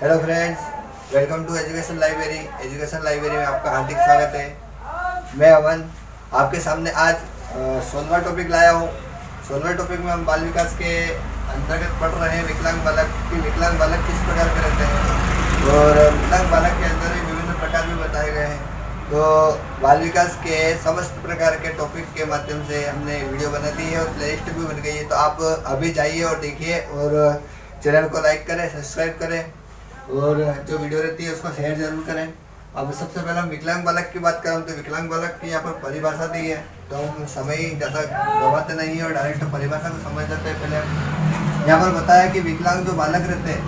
Hello friends, welcome to education library. Education library में आपका हार्दिक स्वागत है। मैं अमन आपके सामने आज 16वां टॉपिक लाया हूँ। 16वें टॉपिक में हम बाल विकास के अंतर्गत पढ़ रहे हैं विकलांग बालक की विकलांग बालक किस प्रकार के रहते हैं और विकलांग बालक के अंदर ही विभिन्न प्रकार भी बताए गए हैं। तो बाल विकास के समस्त प्रकार के टॉपिक के माध्यम से हमने वीडियो बना दी है और प्लेलिस्ट भी बन गई है। तो आप अभी जाइए और देखिए और चैनल को लाइक करें, सब्सक्राइब करें और जो वीडियो रहती है उसको शेयर जरूर करें। अब सबसे पहले हम विकलांग बालक की बात करें तो विकलांग बालक की यहाँ पर परिभाषा दी है, तो हम समय ज़्यादा गवाते नहीं है और डायरेक्ट परिभाषा को समझ लेते हैं। पहले यहाँ पर बताया कि विकलांग जो बालक रहते हैं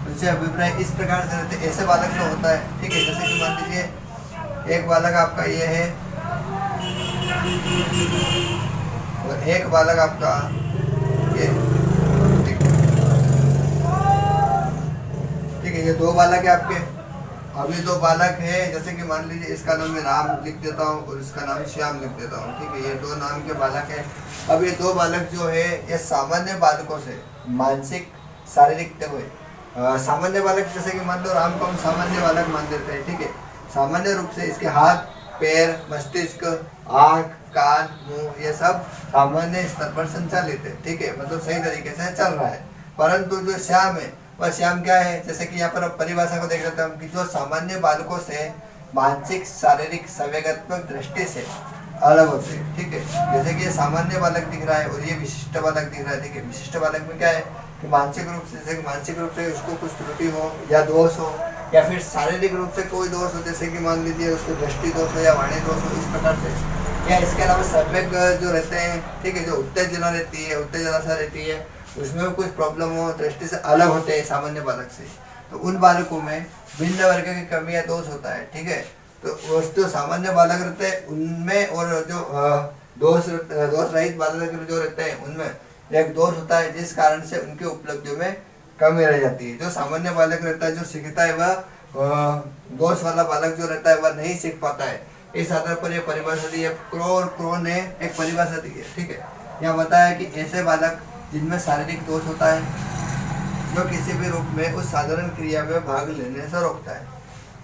उनसे अभिप्राय इस प्रकार से रहते हैं। ऐसे बालक जो होता है, ठीक है, जैसे कि मान लीजिए एक बालक आपका ये है और एक बालक आपका ये, ठीक है, ये दो बालक है आपके। अब ये दो बालक है, जैसे कि मान लीजिए इसका नाम मैं राम लिख देता हूँ और इसका नाम श्याम लिख देता हूँ, ठीक है, ये दो नाम के बालक है। अब ये दो बालक जो है ये सामान्य बालकों से मानसिक शारीरिक हुए सामान्य बालक, जैसे कि मान लो राम को हम सामान्य बालक मान देते हैं, ठीक है। सामान्य रूप से इसके हाथ, पैर, मस्तिष्क, आँख, कान, मुंह ये सब सामान्य स्तर पर संचालित है, ठीक है, मतलब सही तरीके से चल रहा है। परंतु जो श्याम है वह श्याम क्या है, जैसे कि यहाँ पर परिभाषा को देख लेते हैं हम कि जो सामान्य बालकों से मानसिक शारीरिक संवेगात्मक दृष्टि से अलग होते हैं, ठीक है। जैसे कि ये सामान्य बालक दिख रहा है और ये विशिष्ट बालक दिख रहा है, ठीक है। विशिष्ट बालक में क्या है कि मानसिक रूप से, जैसे कि मानसिक रूप से उसको कुछ त्रुटि हो या दोष हो या फिर शारीरिक रूप से कोई दोष हो, जैसे कि मान लीजिए उसको दृष्टि दोष हो या वाणी दोष हो, इस प्रकार से। या इसके अलावा संवेग जो रहते हैं, ठीक है, जो उत्तेजना रहती है, उत्तेजना सा रहती है, उसमें कुछ प्रॉब्लम हो, दृष्टि से अलग होते हैं सामान्य बालक से, तो उन बालकों में भिन्न वर्ग की कमी या दोष होता है, ठीक है। तो वो जो सामान्य बालक रहते हैं उनमें और जो दोष रहित बालक जो रहते हैं उनमें एक दोष होता है, जिस कारण से उनकी उपलब्धियों में कमी रह जाती है। जो सामान्य बालक रहता है, जो सीखता है, वह दोष वाला बालक जो रहता है वह नहीं सीख पाता है। इस आधार पर यह परिभाषा दी है। क्रो ने एक परिभाषा दी है, ठीक है। यह बताया कि ऐसे बालक जिनमें शारीरिक दोष होता है जो किसी भी रूप में उस साधारण क्रिया में भाग लेने से रोकता है,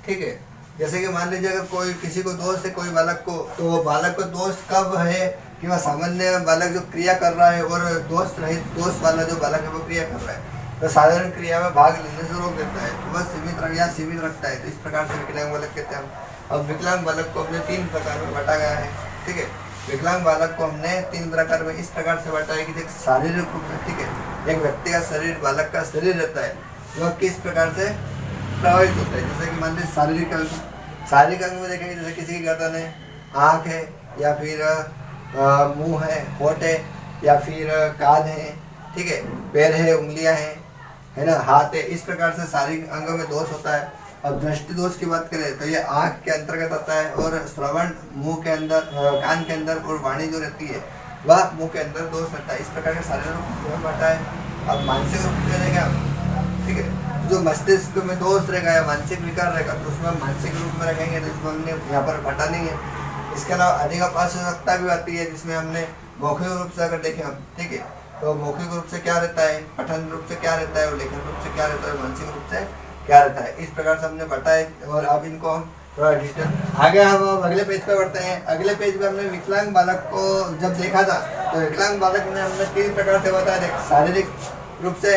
ठीक है। जैसे कि मान लीजिए अगर कोई किसी को दोष है कोई बालक को, तो वो बालक को दोष कब है कि वह सामान्य बालक जो क्रिया कर रहा है और दोष रहित दोष वाला जो बालक है वो क्रिया कर रहा है, तो साधारण क्रिया में भाग लेने से रोक देता है, तो वह सीमित रखता है। तो इस प्रकार से विकलांग बालक कहते हैं हम। अब विकलांग बालक को हमने 3 प्रकार में बांटा गया है, ठीक है। विकलांग बालक को हमने 3 प्रकार में इस प्रकार से बांटा है कि एक शारीरिक रूप में, ठीक है, एक व्यक्ति का शरीर, बालक का शरीर रहता है, वह किस प्रकार से प्रभावित होता है। जैसे कि मान लीजिए शारीरिक अंग में देखेंगे, जैसे किसी की गर्दन है, आँख है या फिर मुंह है, होठ है या फिर कान है, ठीक है, पैर है, उंगलियां हैं, है ना, हाथ है। इस प्रकार से शारीरिक अंगों में दोष होता है। अब दृष्टि दोष की बात करें तो ये आँख के अंतर्गत आता है और श्रवण मुंह के अंदर, कान के अंदर, और वाणी जो रहती है वह मुंह के अंदर दोष रहता है। इस प्रकार के शारीरिक रूप में बांटा है। अब मानसिक रूप में रहेगा, ठीक है, जो मस्तिष्क में दोष रहेगा या मानसिक विकार रहेगा तो उसमें हम मानसिक रूप में रखेंगे, तो इसमें हमने यहाँ पर बांटा नहीं है। इसके अलावा अधिक अपारदर्शिता भी आती है, जिसमें हमने मौखिक रूप से अगर देखें हम, ठीक है, तो मौखिक रूप से क्या रहता है, पठन रूप से क्या रहता है और लेखन रूप से क्या रहता है, मानसिक रूप से क्या रहता है। इस प्रकार से हमने बताया और अब इनको हम थोड़ा डिटेल आगे हम अगले पेज पे बढ़ते हैं। अगले पेज पे हमने विकलांग बालक को जब देखा था तो विकलांग बालक में हमने 3 प्रकार से बताया, एक शारीरिक रूप से,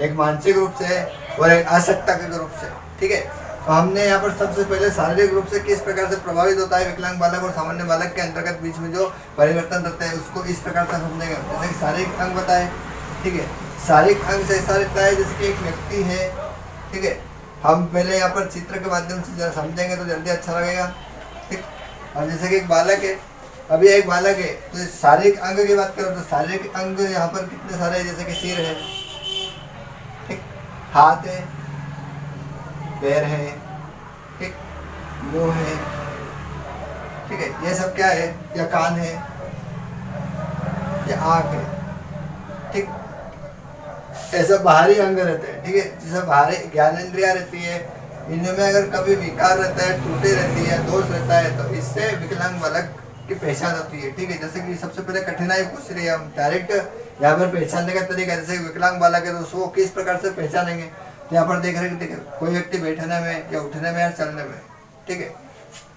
एक मानसिक रूप से और एक आसक्ता के रूप से, ठीक है। तो हमने यहाँ पर सबसे पहले शारीरिक रूप से किस प्रकार से प्रभावित होता है विकलांग बालक और सामान्य बालक के अंतर्गत बीच में जो परिवर्तन रहता है उसको इस प्रकार से समझेंगे। जैसे शारीरिक अंग बताए, ठीक है, शारीरिक अंग से ऐसा रहता है जैसे कि एक व्यक्ति है, ठीक है। हम पहले यहाँ पर चित्र के माध्यम से समझेंगे तो जल्दी अच्छा लगेगा, ठीक। और जैसे कि एक बालक है, अभी एक बालक है, तो शारीरिक अंग की बात करो तो शारीरिक अंग यहाँ पर कितने सारे हैं, जैसे कि सिर है, ठीक, हाथ है, पैर है, ठीक, मुंह है, ठीक है, ये सब क्या है, या कान है, या आँख है, ठीक। ऐसे बाहरी अंग रहते हैं, ठीक है, जैसे बाहरी ज्ञानेंद्रिया रहती है, इनमें अगर कभी विकार रहता है, त्रुटि रहती है, दोष रहता है, तो इससे विकलांग बालक की पहचान होती है, ठीक है। जैसे कि सबसे पहले कठिनाई पूछ रही है, हम डायरेक्ट यहाँ पर पहचानने का तरीका, जैसे विकलांग बालक है तो उसको किस प्रकार से पहचानेंगे, तो यहाँ पर देख रहे हैं कोई व्यक्ति बैठने में या उठने में या चलने में, ठीक है,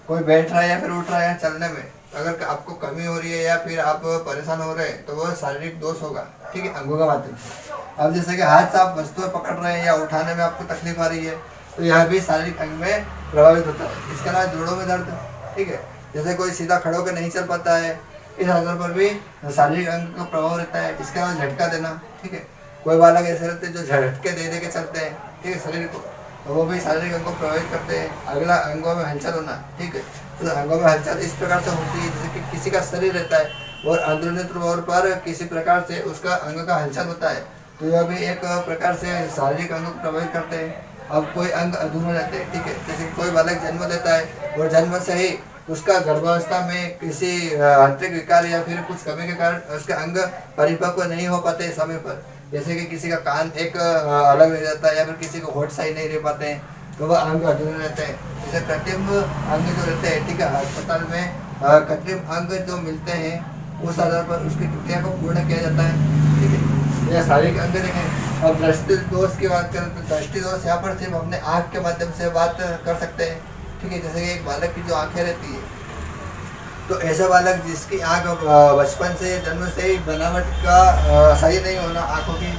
कोई बैठ रहा है या फिर उठ रहा है या चलने में, अगर आपको कमी हो रही है या फिर आप परेशान हो रहे हैं तो वो शारीरिक दोष होगा, ठीक है, अंगों का माध्यम से। अब जैसे कि हाथ से आप वस्तुएं पकड़ रहे हैं या उठाने में आपको तकलीफ आ रही है तो यह भी शारीरिक अंग में प्रभावित होता है। इसके अलावा जोड़ों में दर्द, ठीक है, जैसे कोई सीधा खड़े होकर नहीं चल पाता है, इस आधार पर भी शारीरिक अंग का प्रभाव रहता है। इसके अलावा झटका देना, ठीक है, कोई बालक ऐसे रहते हैं जो झटके दे के चलते हैं, ठीक है, शरीर को, तो वो भी शारीरिक अंग को प्रभावित करते हैं। अगला अंगों में हलचल होना, ठीक है, तो अंगों में हलचल इस प्रकार से होती है जैसे कि किसी का शरीर रहता है और अंदरूनी तौर पर किसी प्रकार से उसका अंग का हलचल होता है, तो यह भी एक प्रकार से शारीरिक अंग को प्रभावित करते हैं। अब कोई अंग अधूरे रहते हैं, ठीक है, जैसे कोई बालक जन्म लेता है और जन्म से ही उसका गर्भावस्था में किसी आंतरिक विकार या फिर कुछ कमी के कारण उसके अंग परिपक्व नहीं हो पाते समय पर, जैसे कि किसी का कान एक अलग रह जाता है या फिर किसी को होठ सही नहीं रह पाते हैं, तो वह अंग अधूरे रहते हैं। जैसे कृत्रिम अंग जो रहते हैं, ठीक है, अस्पताल में कृत्रिम अंग जो मिलते हैं उस आधार पर उसकी त्रुटियां को पूर्ण किया जाता है, ठीक है, यह शारीरिक अंग देखें। अब दृष्टि दोष की बात करें तो दृष्टि दोष यहाँ पर सिर्फ अपने आँख के माध्यम से बात कर सकते हैं, ठीक है, जैसे कि एक बालक की जो आंखें रहती है, तो ऐसा बालक जिसकी आंख बचपन से जन्म से ही बनावट का सही नहीं होना आंखों की,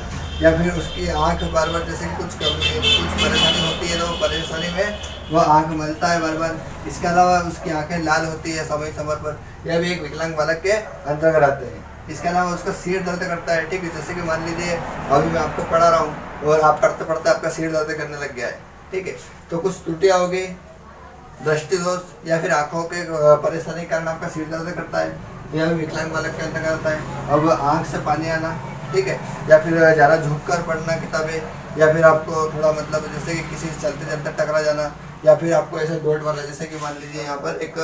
या फिर उसकी आंख बार बार जैसे कुछ परेशानी होती है तो परेशानी में वह आंख मलता है बार बार। इसके अलावा उसकी आंखें लाल होती है समय समय पर, यह भी एक विकलांग बालक के अंतर्गत आते हैं। इसके अलावा उसका सिर दर्द करता है, ठीक है, जैसे कि मान लीजिए अभी मैं आपको पढ़ा रहा हूँ और आप पढ़ते पढ़ते आपका सिर दर्द करने लग गया है, ठीक है, तो कुछ त्रुटियाँ होगी, दृष्टि दोष या फिर आंखों के परेशानी के कारण आपका सिर दर्द करता है, यह विकलांग बालक के अंतर्गत आता है। अब आंख से पानी आना, ठीक है, या फिर ज़्यादा झुक कर पढ़ना किताबें, या फिर आपको थोड़ा मतलब जैसे कि किसी से चलते चलते टकरा जाना, या फिर आपको ऐसे डॉट वाला, जैसे कि मान लीजिए यहाँ पर एक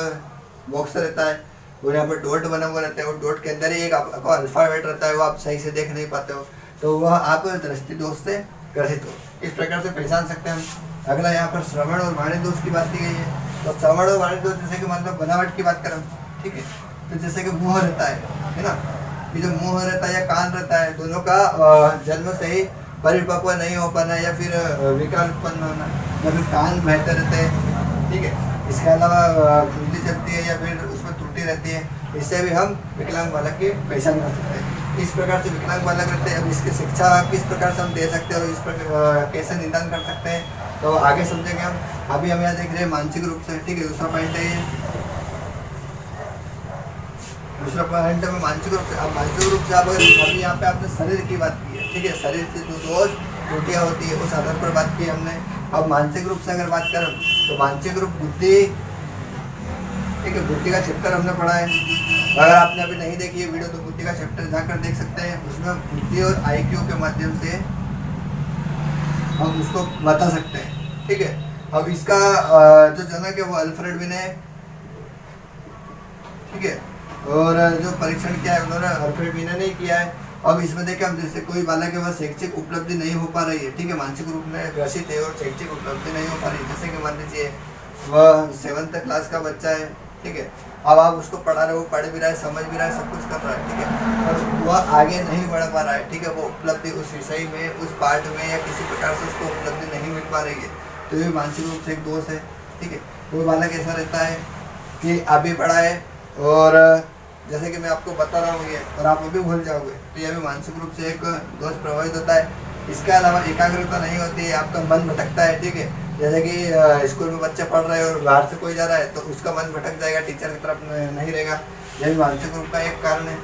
बॉक्स रहता है और यहाँ पर डॉट बना हुआ रहता है और डॉट के अंदर ही एक आपका अल्फ़ाबेट रहता है, वो आप सही से देख नहीं पाते हो, तो वह आप दृष्टि दोष से ग्रसित हो, इस प्रकार से पहचान सकते हैं हम। अगला यहाँ पर श्रवण और वाणी दोष की बात की गई है, तो श्रवण और वाणी दोष जैसे कि मतलब बनावट की बात करें, ठीक है, तो जैसे कि मुँह रहता है ना, ये जो मुँह रहता है या कान रहता है, दोनों का जन्म से ही परिपक्व नहीं हो पाना या फिर विकार उत्पन्न होना, या फिर कान बहते रहते हैं, ठीक है, इसके अलावा खुजली चलती है या फिर उसमें त्रुटि रहती है, इससे भी हम विकलांग बालक की पहचान कर सकते हैं। इस प्रकार से विकलांग बालक रहते हैं। अब इसकी शिक्षा किस प्रकार से हम दे सकते हैं और इस प्रकार कैसे निदान कर सकते हैं, तो आगे समझेंगे हम। अभी हम यहाँ देख रहे हैं मानसिक रूप से, ठीक है, दूसरा पॉइंट है ये, दूसरा पॉइंट है मानसिक रूप से। अब मानसिक रूप से आप अगर अभी यहाँ पे आपने शरीर की बात की है, ठीक है, शरीर से जो दोष त्रुटियाँ होती है उस आधार पर बात की हमने। अब मानसिक रूप से अगर बात करें तो मानसिक रूप बुद्धि, ठीक है, बुद्धि का चैप्टर हमने पढ़ा है। अगर आपने अभी नहीं देखी है वीडियो तो बुद्धि का चैप्टर जाकर देख सकते हैं। उसमें बुद्धि और IQ के माध्यम से हम उसको बता सकते हैं, ठीक है। अब इसका जो जनक है वो अल्फ्रेड विने है, ठीक है, और जो परीक्षण किया है उन्होंने अल्फ्रेड विने ने किया है। अब इसमें देखें हम, जैसे कोई बालक के पास शैक्षिक उपलब्धि नहीं हो पा रही है, ठीक है, मानसिक रूप में ग्रसित है और शैक्षिक उपलब्धि नहीं हो पा रही है, जैसे कि मान लीजिए वह 7th क्लास का बच्चा है, ठीक है, अब आप उसको पढ़ा रहे हो, पढ़ भी रहा है, समझ भी रहा है, सब कुछ कर रहा है, ठीक है, और वह आगे नहीं बढ़ पा रहा है, ठीक है, वो उपलब्धि उस विषय में, उस पार्ट में या किसी प्रकार से उसको उपलब्धि नहीं मिल पा रही है, तो ये मानसिक रूप से एक दोष है, ठीक है। कोई बालक ऐसा रहता है कि अभी पढ़ा है और जैसे कि मैं आपको बता रहा हूँ ये और आप अभी भूल जाओगे, तो यह भी मानसिक रूप से एक दोष प्रभावित होता है। इसके अलावा एकाग्रता नहीं होती है, आपका मन भटकता है, ठीक है, जैसे कि स्कूल में बच्चे पढ़ रहे हैं और बाहर से कोई जा रहा है तो उसका मन भटक जाएगा, टीचर की तरफ नहीं रहेगा, यह भी मानसिक रूप का एक कारण है।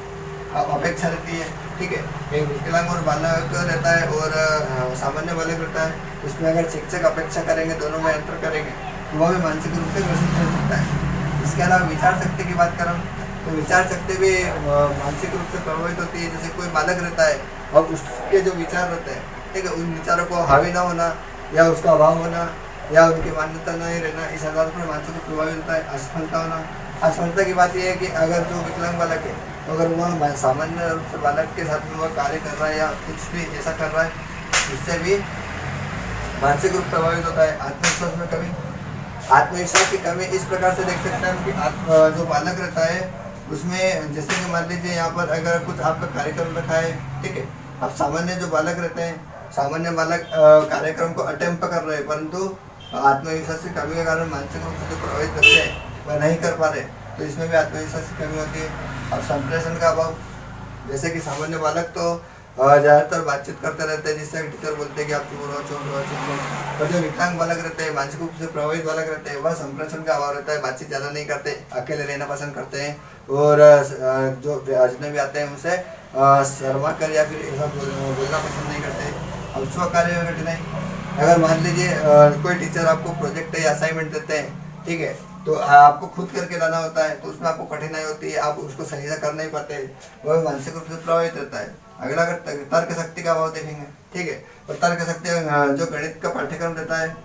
अपेक्षा रहती है, ठीक है, एक विकलांग और बालक रहता है और सामान्य बालक रहता है, उसमें अगर शिक्षक अपेक्षा करेंगे, दोनों में अंतर करेंगे तो वह भी मानसिक रूप से ग्रसित हो सकता है। इसके अलावा विचार शक्ति की बात करें तो विचार शक्ति भी मानसिक रूप से प्रभावित होती है। जैसे कोई बालक रहता है और उसके जो विचार रहते हैं, ठीक है, उन विचारों को हावी ना होना या उसका अभाव होना या उनकी मान्यता नहीं रहना, इस आधार पर मानसिक रूप प्रभावित होता है। असफलता होना, असफलता की बात यह है कि अगर जो विकलांग बालक है अगर वह सामान्य रूप से बालक के साथ में वह कार्य कर रहा है या कुछ भी ऐसा कर रहा है, उससे भी मानसिक रूप प्रभावित होता है। आत्मविश्वास में कमी, आत्मविश्वास की कमी इस प्रकार से देख सकते हैं कि जो बालक रहता है उसमें, जैसे कि मान लीजिए यहाँ पर अगर कुछ आपका कार्यक्रम रखा है, ठीक है, अब सामान्य जो बालक रहते हैं सामान्य बालक कार्यक्रम को अटेम्प्ट कर रहे हैं, परंतु आत्मविश्वास की कमी के कारण मानसिक रूप से जो प्रभावित बच्चे हैं वह नहीं कर पा रहे, तो इसमें भी आत्मविश्वास की कमी होती है। अब संप्रेषण का अभाव, जैसे कि सामान्य बालक तो ज़्यादातर बातचीत करते रहते हैं, जिससे टीचर बोलते हैं कि आप चुप रहो चुप रहो चुप रहो। और जो विकलांग बालक रहते हैं, मानसिक रूप से प्रभावित बालक रहते हैं, वह संप्रेषण का अभाव रहता है, बातचीत ज़्यादा नहीं करते, अकेले रहना पसंद करते हैं, और जो अजनबी आते हैं उनसे शर्मा कर या फिर ऐसा बोलना पसंद नहीं करते। अब स्व कार्य में कठिनाई, अगर मान लीजिए कोई टीचर आपको प्रोजेक्ट या असाइनमेंट देते हैं, ठीक है, तो आपको खुद करके लाना होता है, तो उसमें आपको कठिनाई होती है, आप उसको सही से कर नहीं पाते, वह मानसिक रूप से प्रभावित रहता है। अगला अगर तर्क शक्ति का अभाव देखेंगे, ठीक है, और तर्क शक्ति जो गणित का पाठ्यक्रम रहता है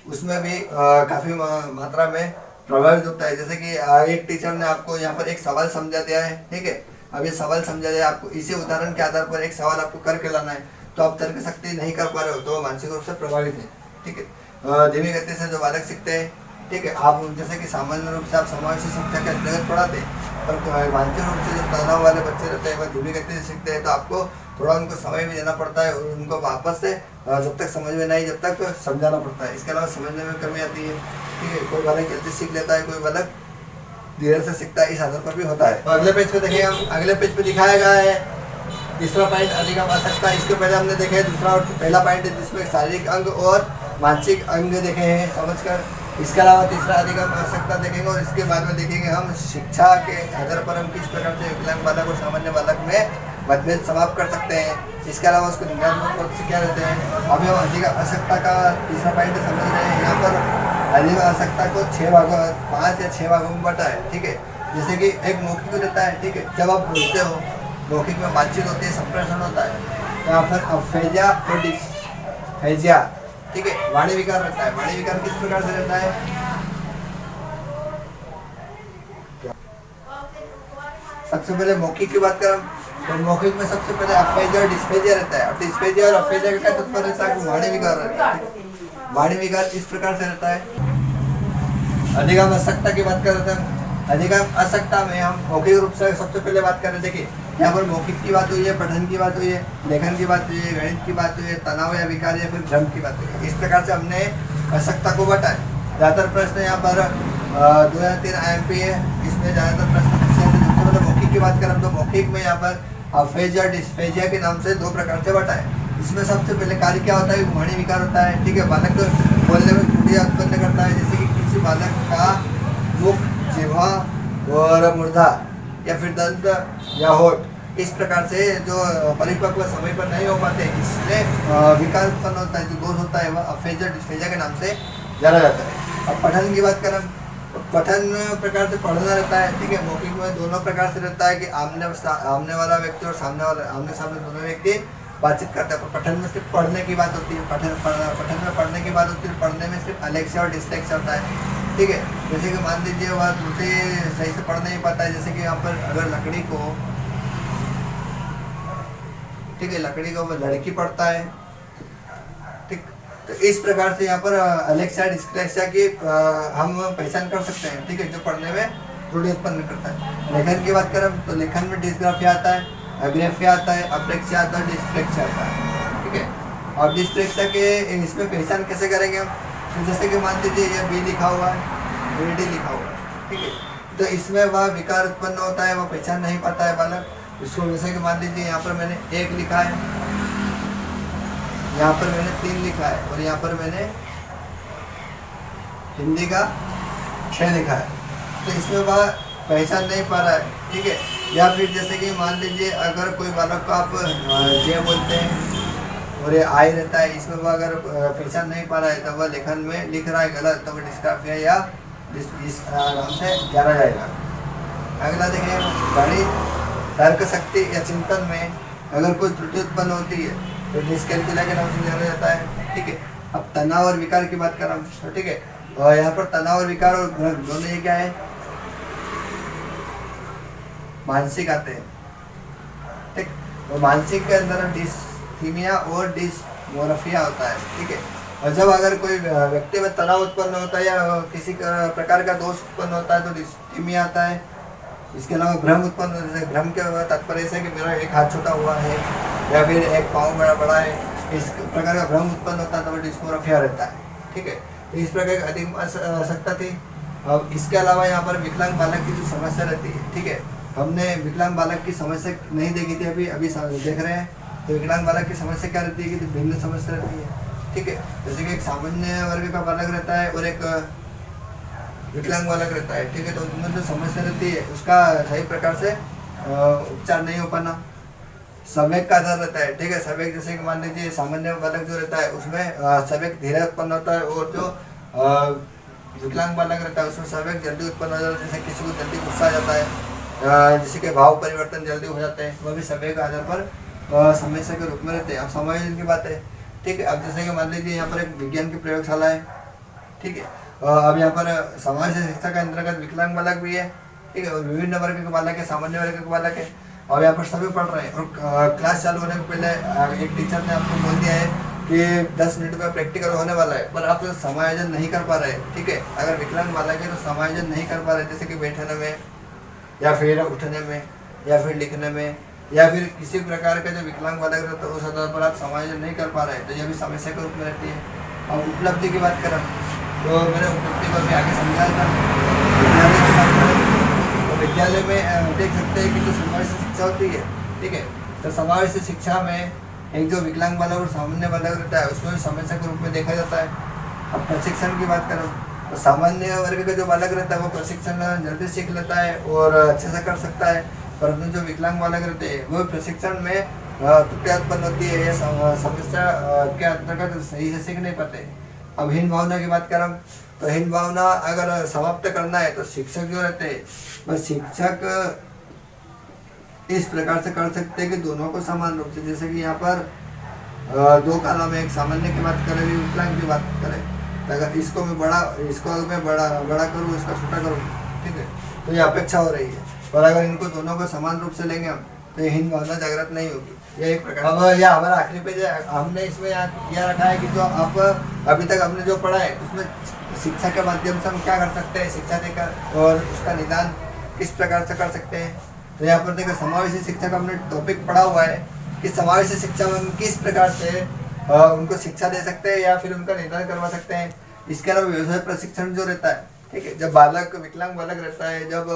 उसमें भी काफी मात्रा में प्रभावित होता है। जैसे कि एक टीचर ने आपको यहाँ पर एक सवाल समझा दिया है, ठीक है, अब ये सवाल समझा दिया, आपको इसी उदाहरण के आधार पर एक सवाल आपको करके लाना है, तो आप तर्क शक्ति नहीं कर पा रहे हो, तो मानसिक रूप से प्रभावित है, ठीक है। धीमी गति से जो बालक सीखते हैं, ठीक है, आप जैसे कि सामान्य रूप से आप समावेशी शिक्षा के अंतर्गत पढ़ाते हैं, पर मानसिक रूप से जो तनाव वाले बच्चे रहते हैं वह धीमी गति से सीखते हैं, तो आपको थोड़ा उनको समय भी देना पड़ता है, और उनको वापस से जब तक समझ में नहीं जब तक समझाना पड़ता है। इसके अलावा समझने में कमी आती है, ठीक है, कोई बालक जल्दी सीख लेता है, कोई बालक धीरे से सीखता है, इस आधार पर भी होता है। तो अगले पेज पे देखिए, हम अगले पेज पे दिखाया गया है तीसरा पॉइंट अधिगम आवश्यकता। इसके पहले हमने देखे दूसरा और पहला पॉइंट है जिसमें शारीरिक अंग और मानसिक अंग देखे हैं समझकर। इसके अलावा तीसरा अधिगम आवश्यकता देखेंगे, और इसके बाद में देखेंगे हम शिक्षा के आधार पर हम किस प्रकार से विकलांग बालक और सामान्य बालक में मतभेद समाप्त कर सकते हैं। इसके अलावा उसको निगरात्मक पद से क्या रहते हैं। अभी हम अधिगम आवश्यकता का तीसरा पॉइंट समझ रहे हैं। यहाँ पर अधिगम आवश्यकता को 5 या 6 भागों में बांटा है, ठीक है। जैसे कि एक मौखिक रहता है, ठीक है, जब आप बोलते हो मौखिक में बातचीत होती है, संप्रेषण होता है, तो यहाँ पर अफेजिया और डिस्फेजिया, ठीक है, वाणी विकार रहता है। वाणी विकार किस प्रकार से रहता है, सबसे पहले मौखिक की बात करें तो मौखिक में सबसे पहले अफेजिया और डिस्फेजिया रहता है। और डिस्फेजिया और अफेजिया का तात्पर्य रहता है वाणी विकार रहता है। वाणी विकार इस प्रकार से रहता है। अधिगम आवश्यकता की बात कर रहे थे। अधिगम आवश्यकता में हम मौखिक रूप से सबसे पहले बात कर रहे थे कि यहाँ पर मौखिक की बात हुई है, पठन की बात हुई है, लेखन की बात हुई है, गणित की बात हुई है, तनाव या विकार या फिर भ्रम की बात हुई है। इस प्रकार से हमने आवश्यकता को बांटा है। ज़्यादातर प्रश्न यहाँ पर 2 या 3 IMP है, इसमें ज़्यादातर प्रश्न सबसे पहले मौखिक की बात करें तो मौखिक में यहाँ पर अफेजिया डिस्फेजिया के नाम से 2 प्रकार से बांटा है। इसमें सबसे पहले कार्य क्या होता है, वाणी विकार होता है, ठीक है, बालक बोलने में त्रुटियां उत्पन्न करता है, जैसे कि किसी बालक का मुख, जिह्वा और मूर्धा या फिर दंत या होठ इस प्रकार से जो परिपक्व समय पर नहीं हो पाते, इसमें विकार उत्पन्न होता है, जो दोष होता है वह अफेजिया डिस्फेजिया के नाम से जाना जाता है। अब पठन की बात करें, पठन प्रकार से पढ़ना रहता है, ठीक है, मौखिक में दोनों प्रकार से रहता है कि आमने वाला व्यक्ति और आमने सामने दोनों व्यक्ति बातचीत करते हैं। पर पठन में सिर्फ पढ़ने की बात होती है, पठन में पढ़ने की बात होती है, पढ़ने में सिर्फ अलेक्सिया और डिस्लेक्सिया होता है, ठीक है। जैसे कि मान लीजिए वह दूसरे सही से पढ़ नहीं पाता है, जैसे कि यहाँ पर अगर लकड़ी को, ठीक है, लकड़ी को वह लड़की पढ़ता है, ठीक, तो इस प्रकार से यहाँ पर अलेक्सिया डिस्लेक्सिया की हम पहचान कर सकते हैं, ठीक है, जो पढ़ने में त्रुटि उत्पन्न करता है। लेखन की बात करें तो लेखन में डिस्ग्राफिया आता है, अग्रेफिया आता है, अप्रेक्सिया आता है, डिस्प्लेक्सिया आता है, ठीक है। और डिस्प्लेक्सिया के इसमें पहचान कैसे करेंगे हम, तो जैसे कि मान लीजिए ये बी लिखा हुआ है, BD लिखा हुआ है, ठीक है, तो इसमें वह विकार उत्पन्न होता है, वह पहचान नहीं पाता है बालक इसको। जैसे कि मान लीजिए यहाँ पर मैंने 1 लिखा है, यहाँ पर मैंने 3 लिखा है, और यहाँ पर मैंने हिंदी का 6 लिखा है, तो इसमें वह पहचान नहीं पा रहा है, ठीक है। या फिर जैसे कि मान लीजिए अगर कोई बालक को आप जे बोलते हैं और ये आई रहता है, इसमें वह अगर पहचान नहीं पा रहा है तो वह लेखन में लिख रहा है गलत, तो वह डिस्ग्राफिया या इस नाम से जाना जाएगा। अगला देखें, गणित, तर्क शक्ति या चिंतन में अगर कोई त्रुटि उत्पन्न होती है तो डिस्कैलकुलिया के नाम से जाना जाता है, ठीक है। अब तनाव और विकार की बात करें तो, ठीक है, और यहाँ पर तनाव और विकार और दोनों ये क्या है, मानसिक आते हैं, ठीक। और मानसिक के अंदर डिस्थीमिया और डिसमोर्फिया होता है, ठीक है। और जब अगर कोई व्यक्ति में तनाव उत्पन्न होता है या किसी प्रकार का दोष उत्पन्न होता है तो डिस्थीमिया आता है। इसके अलावा भ्रम उत्पन्न होता है। भ्रम के तात्पर्य ऐसा है कि मेरा एक हाथ छूटा हुआ है, या फिर एक पाँव बड़ा बड़ा है, इस प्रकार का भ्रम उत्पन्न होता है तो वो डिस्मोर्फिया रहता है। ठीक है, तो इस प्रकार की अधिक आवश्यकता थी। अब इसके अलावा यहाँ पर विकलांग बालक की जो समस्या रहती है, ठीक है, हमने विकलांग बालक की समस्या नहीं देखी थी, अभी देख रहे हैं। तो विकलांग बालक की समस्या क्या रहती है कि भिन्न समस्या रहती है। ठीक है, जैसे कि एक सामान्य वर्ग का बालक रहता है और एक विकलांग बालक रहता है। ठीक है, तो उनमें जो समस्या रहती है उसका सही प्रकार से उपचार नहीं हो पाना, संवेग का आधार रहता है। ठीक है, संवेग जैसे कि मान लीजिए सामान्य बालक जो रहता है उसमें संवेग धीरे उत्पन्न होता है, और जो विकलांग बालक रहता है उसमें संवेग जल्दी उत्पन्न हो जाता है। जैसे किसी को जल्दी गुस्सा आ जाता है, जैसे कि भाव परिवर्तन जल्दी हो जाते हैं, वह भी संवेग के आधार पर समस्या के रूप में रहते हैं। अब समायोजन की बात है। ठीक है, अब जैसे कि मान लीजिए यहाँ पर एक विज्ञान की प्रयोगशाला है। ठीक है, अब यहाँ पर समाज शिक्षा के अंतर्गत विकलांग बालक भी है। ठीक है, और विभिन्न वर्ग के बालक है, सामान्य वर्ग के बालक है, और यहाँ पर सभी पढ़ रहे हैं। और क्लास चालू होने के पहले एक टीचर ने आपको बोल दिया है कि 10 मिनट में प्रैक्टिकल होने वाला है, पर आप समायोजन नहीं कर पा रहे। ठीक है, अगर विकलांग बालक है तो समायोजन नहीं कर पा रहे, जैसे कि बैठने में या फिर उठने में या फिर लिखने में या फिर किसी प्रकार का जो विकलांग बालक रहता है उस आधार पर आप समायोजन नहीं कर पा रहे, तो यह भी समस्या के रूप में रहती है। अब उपलब्धि की बात करें तो मैंने उपलब्धि को भी आगे समझाया था। विद्यालय की बात करें तो विद्यालय में देख सकते हैं कि जो समावेशी शिक्षा होती है। ठीक है, तो समावेशी शिक्षा में एक जो विकलांग बालक और सामान्य बालक रहता है उसको समस्या के रूप में देखा जाता है। अब प्रशिक्षण की बात करें तो सामान्य वर्ग का जो बालक रहता है वो प्रशिक्षण जल्दी सीख लेता है और अच्छे से कर सकता है, परंतु जो विकलांग बालक रहते हैं वो प्रशिक्षण में त्रुटियां उत्पन्न होती है या समस्या के अंतर्गत सही से सीख नहीं पाते। अब हीन भावना की बात करें तो हीन भावना अगर समाप्त करना है तो शिक्षक जो रहते हैं वह शिक्षक इस प्रकार से कर सकते हैं कि दोनों को समान रूप से, जैसे कि यहाँ पर दो कालों में एक सामान्य की बात करें विकलांग की बात करें, तो अगर इसको मैं बड़ा करूँ इसका छोटा करूँ, ठीक है, तो ये अपेक्षा हो रही है। पर अगर इनको दोनों को समान रूप से लेंगे हम तो ये हीन भावना जागृत नहीं होगी। ये एक प्रकार। अब यह हमारा आखिरी पेज है, हमने इसमें यह रखा है कि जो आप अभी तक हमने जो पढ़ा है उसमें शिक्षा के माध्यम से हम क्या कर सकते हैं, शिक्षा देकर और उसका निदान किस प्रकार से कर सकते हैं। तो यहाँ पर देखो समावेशी शिक्षा का हमने टॉपिक पढ़ा हुआ है कि समावेशी शिक्षा में हम किस प्रकार से उनको शिक्षा दे सकते हैं या फिर उनका निदान करवा सकते हैं। इसके अलावा व्यवसाय प्रशिक्षण जो रहता है, ठीक है, जब बालक विकलांग बालक रहता है, जब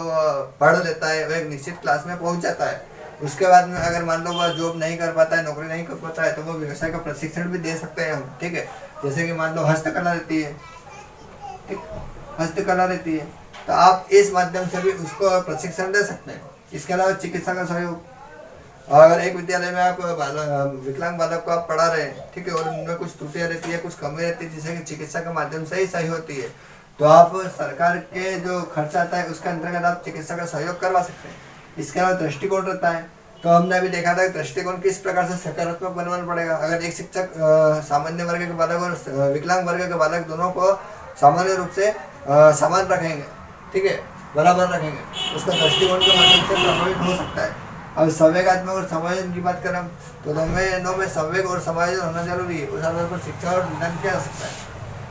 पढ़ लेता है, वह एक निश्चित क्लास में पहुंच जाता है, उसके बाद में अगर मान लो वह जॉब नहीं कर पाता है, नौकरी नहीं कर पाता है, तो वो व्यवसाय का प्रशिक्षण भी दे सकते हैं हम। ठीक है, जैसे कि मान लो हस्तकला रहती है, ठीक, हस्तकला रहती है, तो आप इस माध्यम से भी उसको प्रशिक्षण दे सकते हैं। इसके अलावा चिकित्सा का सहयोग, अगर एक विद्यालय में आप विकलांग बालक को आप पढ़ा रहे हैं, ठीक है, और उनमें कुछ त्रुटियां रहती है, कुछ कमी रहती है, जिससे कि चिकित्सा के माध्यम से ही सही होती है, तो आप सरकार के जो खर्चा आता है उसके अंतर्गत आप चिकित्सा का सहयोग करवा सकते हैं। इसके अलावा दृष्टिकोण रहता है, तो हमने अभी देखा था कि दृष्टिकोण किस प्रकार से सकारात्मक बनवाना पड़ेगा। अगर एक शिक्षक सामान्य वर्ग के बालक और विकलांग वर्ग के बालक दोनों को सामान्य रूप से समान रखेंगे, ठीक है, बराबर रखेंगे, उसका दृष्टिकोण के माध्यम से प्रभावित हो सकता है। अब संवेगात्मक और समायोजन की बात करें तो दोनों में संवेग और समायोजन होना जरूरी है, उस आधार पर शिक्षा और निदान किया जा सकता है।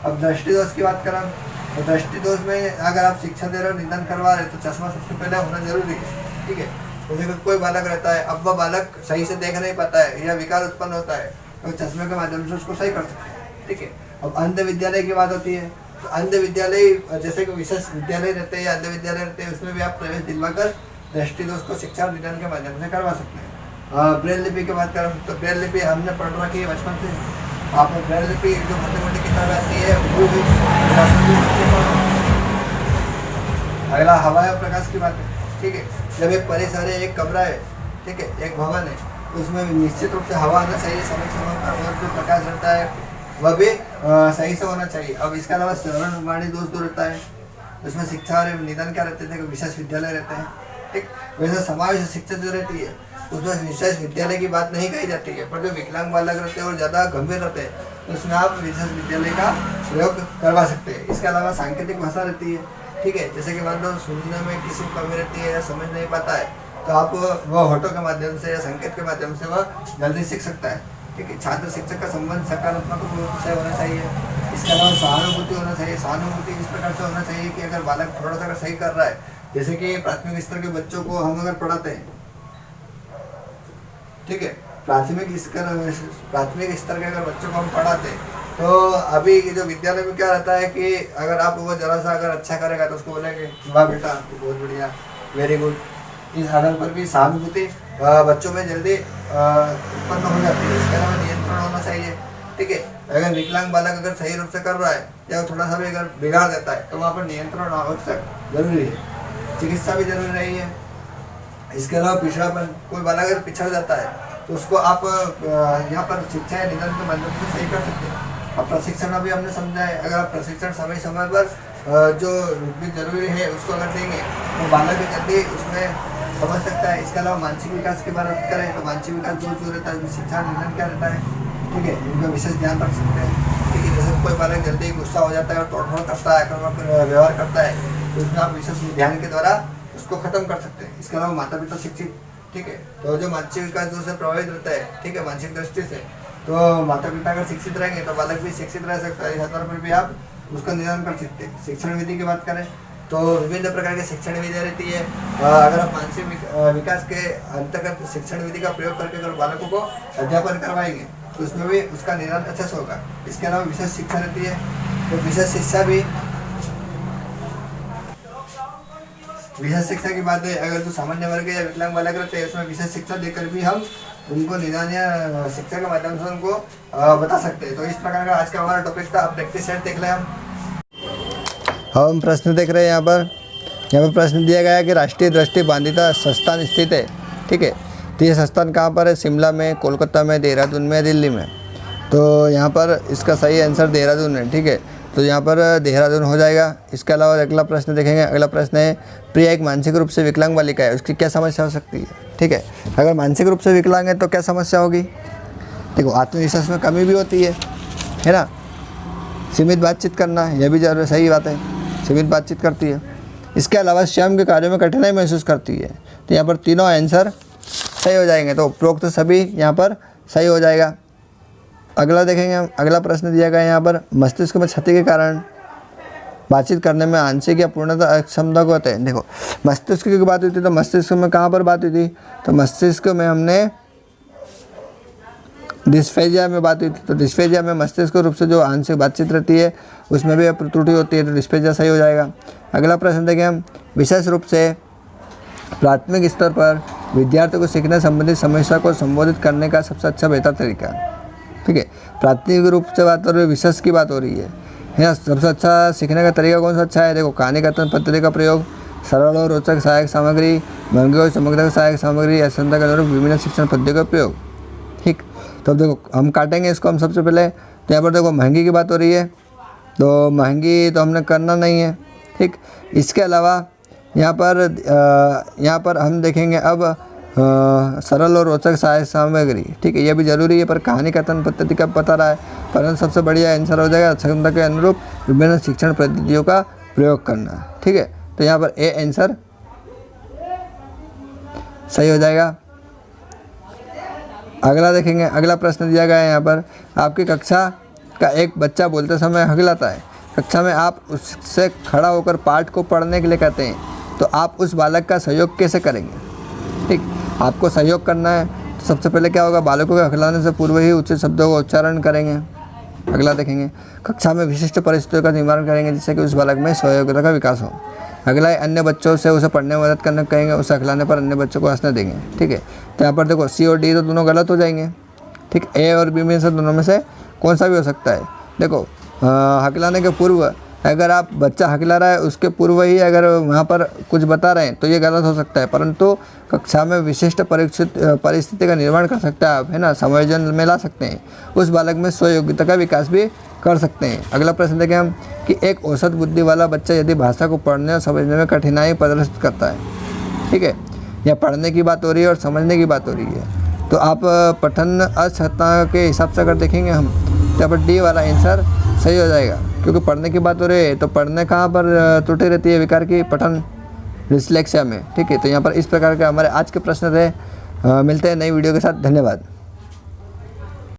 अब दृष्टि दोष की बात करें तो दृष्टि दोष में अगर आप शिक्षा दे रहे हो, निदान करवा रहे हो, तो चश्मा सबसे पहले होना जरूरी है। ठीक है, जैसे कि कोई बालक रहता है, अब वह बालक सही से देख नहीं पाता है या विकार उत्पन्न होता है, तो चश्मे के माध्यम से उसको सही कर सकते हैं। ठीक है, अब अंध विद्यालय की बात होती है, तो अंध विद्यालय जैसे कि विशेष विद्यालय रहते हैं या अंध विद्यालय रहते हैं, उसमें भी आप प्रवेश दिलवाकर दृष्टि दोष को शिक्षा और निदान के माध्यम से करवा सकते हैं। ब्रेल लिपि की बात करें तो ब्रेल लिपि हमने पढ़ रखी है बचपन से, आप ब्रेल लिपि जो मोटी मोटी किताब आती है वो भी। अगला हवा और प्रकाश की बात है, ठीक है, जब एक परिसर है, एक कमरा है, ठीक है, एक भवन है, तो उसमें निश्चित रूप से हवा आना चाहिए समय समय पर, और जो प्रकाश रहता है वह भी सही से होना चाहिए। अब इसके अलावा श्रवण वाणी दोष जो रहता है उसमें शिक्षा और निदान क्या रहते थे, विशेष विद्यालय रहते हैं। ठीक, वैसे समावेश शिक्षा जो रहती है उसमें विशेष विद्यालय की बात नहीं कही जाती है, पर जो विकलांग बालक रहते हैं और ज़्यादा गंभीर रहते हैं तो उसमें आप विशेष विद्यालय का प्रयोग करवा सकते हैं। इसके अलावा सांकेतिक भाषा रहती है, ठीक है, जैसे कि मान लो सुनने में किसी को कमी रहती है या समझ नहीं पाता है, तो आप वह होठों के माध्यम से या संकेत के माध्यम से वह जल्दी सीख सकता है। ठीक है, छात्र शिक्षक का संबंध सकारात्मक रूप से होना चाहिए। इसके अलावा सहानुभूति होना चाहिए। सहानुभूति इस प्रकार से होना चाहिए कि अगर बालक थोड़ा सा सही कर रहा है, जैसे कि प्राथमिक स्तर के बच्चों को हम अगर पढ़ाते हैं, ठीक है, प्राथमिक स्तर के अगर बच्चों को हम पढ़ाते तो अभी जो विद्यालय में क्या रहता है कि अगर आप वो जरा सा अगर अच्छा करेगा तो उसको बोलेंगे वाह बेटा बहुत बढ़िया, वेरी गुड। इस आधार पर भी सहानुभूति बच्चों में जल्दी उत्पन्न हो जाती है। इसके अलावा नियंत्रण होना चाहिए, ठीक है। अगर विकलांग बालक अगर सही रूप से कर रहा है या थोड़ा सा भी अगर बिगाड़ देता है तो वहाँ पर नियंत्रण आवश्यक जरूरी है, चिकित्सा भी जरूरी रही है। इसके अलावा पिछड़ापन, कोई बालक अगर पिछड़ जाता है तो उसको आप यहाँ पर शिक्षा या निदान के माध्यम से सही कर सकते हैं। अब प्रशिक्षण अभी हमने समझा है, अगर आप प्रशिक्षण समय समय पर जो भी जरूरी है उसको अगर देंगे तो बालक भी जल्दी उसमें समझ सकता है। इसके अलावा मानसिक विकास की बात करें तो मानसिक विकास जो रहता है शिक्षा निदान क्या रहता है, ठीक है, उनका विशेष ध्यान रख सकते हैं, ठीक है। जैसे कोई बालक जल्दी गुस्सा हो जाता है और तोड़फोड़ करता है, आक्रामक व्यवहार करता है तो उसमें आप विशेष ध्यान के द्वारा उसको खत्म कर सकते हैं। इसके अलावा माता पिता शिक्षित, ठीक है, तो जो मानसिक विकास जो से प्रभावित रहता है, ठीक है, मानसिक दृष्टि से, तो माता पिता अगर शिक्षित रहेंगे तो बालक भी शिक्षित रह सकता है। इस आधार पर भी आप उसका निदान कर सकते हैं। शिक्षण विधि की बात करें तो विभिन्न प्रकार की शिक्षण विधि रहती है। अगर आप मानसिक विकास के अंतर्गत शिक्षण विधि का प्रयोग करके अगर बालकों को अध्यापन करवाएंगे तो उसमें भी उसका निदान अच्छे से होगा। इसके अलावा विशेष शिक्षा रहती है, तो विशेष शिक्षा की बात है, अगर जो सामान्य वर्ग या विकलांग बालक रहते हैं उसमें विशेष शिक्षा देकर भी हम उनको निदान या शिक्षा के माध्यम से उनको बता सकते हैं। तो इस प्रकार का आज का हमारा टॉपिक था। अब प्रैक्टिस सेट देख लें हम प्रश्न देख रहे हैं। यहाँ पर प्रश्न दिया गया है कि राष्ट्रीय दृष्टि बाधिता संस्थान स्थित है, ठीक है। तो ये संस्थान कहाँ पर है? शिमला में, कोलकाता में, देहरादून में, दिल्ली में। तो यहाँ पर इसका सही आंसर देहरादून है, ठीक है। तो यहाँ पर देहरादून हो जाएगा। इसके अलावा अगला प्रश्न देखेंगे। अगला प्रश्न है, प्रिया एक मानसिक रूप से विकलांग बालिका है, उसकी क्या समस्या हो सकती है, ठीक है। अगर मानसिक रूप से विकलांग है तो क्या समस्या होगी? देखो, आत्मविश्वास में कमी भी होती है ना। सीमित बातचीत करना, यह भी जरूर सही बात है, सीमित बातचीत करती है। इसके अलावा स्वयं के कार्यों में कठिनाई महसूस करती है। तो यहाँ पर तीनों आंसर सही हो जाएंगे, तो उपरोक्त सभी यहाँ पर सही हो जाएगा। अगला देखेंगे हम। अगला प्रश्न दिया गया है यहाँ पर, मस्तिष्क में क्षति के कारण बातचीत करने में आंशिक या पूर्णतः अक्षमता को होते हैं। देखो, मस्तिष्क की बात हुई थी तो मस्तिष्क में कहाँ पर बात हुई थी? तो मस्तिष्क में हमने डिस्फेजिया में बात हुई थी। तो डिस्फेजिया में मस्तिष्क रूप से जो आंशिक बातचीत रहती है उसमें भी त्रुटि होती है, तो डिस्फेजिया सही हो जाएगा। अगला प्रश्न देखें हम, विशेष रूप से प्राथमिक स्तर पर विद्यार्थियों को सीखने संबंधित समस्या को संबोधित करने का सबसे अच्छा बेहतर तरीका, ठीक है। प्राथमिक रूप से बात हो रही है, विशेष की बात हो रही है ना। सबसे अच्छा सीखने का तरीका कौन सा अच्छा है? देखो, कहानी कथन पद्धति का प्रयोग, सरल और रोचक सहायक सामग्री, महंगी और चमकदार सहायक सामग्री, असंख्य के अनुरूप विभिन्न शिक्षण पद्धति का प्रयोग, ठीक। तो अब देखो, हम काटेंगे इसको हम सबसे पहले। तो यहाँ पर देखो, महंगी की बात हो रही है, तो महंगी तो हमने करना नहीं है, ठीक। इसके अलावा यहाँ पर हम देखेंगे अब सरल और रोचक सहायक सामग्री, ठीक है, यह भी जरूरी है। पर कहानी कथन पद्धति का बता रहा है, परंतु सबसे बढ़िया आंसर हो जाएगा क्षमता के अनुरूप विभिन्न शिक्षण पद्धतियों का प्रयोग करना, ठीक है। तो यहाँ पर ए आंसर सही हो जाएगा। अगला देखेंगे। अगला प्रश्न दिया गया है यहाँ पर, आपकी कक्षा का एक बच्चा बोलते समय हकलाता है। कक्षा में आप उससे खड़ा होकर पाठ को पढ़ने के लिए कहते हैं, तो आप उस बालक का सहयोग कैसे करेंगे, ठीक। आपको सहयोग करना है तो सबसे पहले क्या होगा? बालकों के हकलाने से पूर्व ही उचित शब्दों का उच्चारण करेंगे। अगला देखेंगे, कक्षा में विशिष्ट परिस्थितियों का निर्माण करेंगे जिससे कि उस बालक में सहयोगिता का विकास हो। अगला है, अन्य बच्चों से उसे पढ़ने में मदद करने कहेंगे, उसे हकलाने पर अन्य बच्चों को हंसने देंगे, ठीक है। तो यहाँ पर देखो, सी और डी तो दोनों गलत हो जाएंगे, ठीक। ए और बी में से दोनों में से कौन सा भी हो सकता है? देखो, हकलाने के पूर्व अगर आप बच्चा हकला रहा है उसके पूर्व ही अगर वहाँ पर कुछ बता रहे हैं तो ये गलत हो सकता है, परंतु कक्षा में विशिष्ट परिस्थिति का निर्माण कर सकता है आप, है ना, समायोजन में ला सकते हैं, उस बालक में स्वयोग्यता का विकास भी कर सकते हैं। अगला प्रश्न देखें हम कि एक औसत बुद्धि वाला बच्चा यदि भाषा को पढ़ने और समझने में कठिनाई प्रदर्शित करता है, ठीक है, या पढ़ने की बात हो रही है और समझने की बात हो रही है, तो आप पठन असक्षमता के हिसाब से अगर देखेंगे हम तो यहाँ पर डी वाला आंसर सही हो जाएगा, क्योंकि पढ़ने की बात हो रही है तो पढ़ने कहाँ पर त्रुटि रहती है? विकार की, पठन डिस्लेक्सिया में, ठीक है। तो यहाँ पर इस प्रकार के हमारे आज के प्रश्न थे। मिलते हैं नई वीडियो के साथ। धन्यवाद।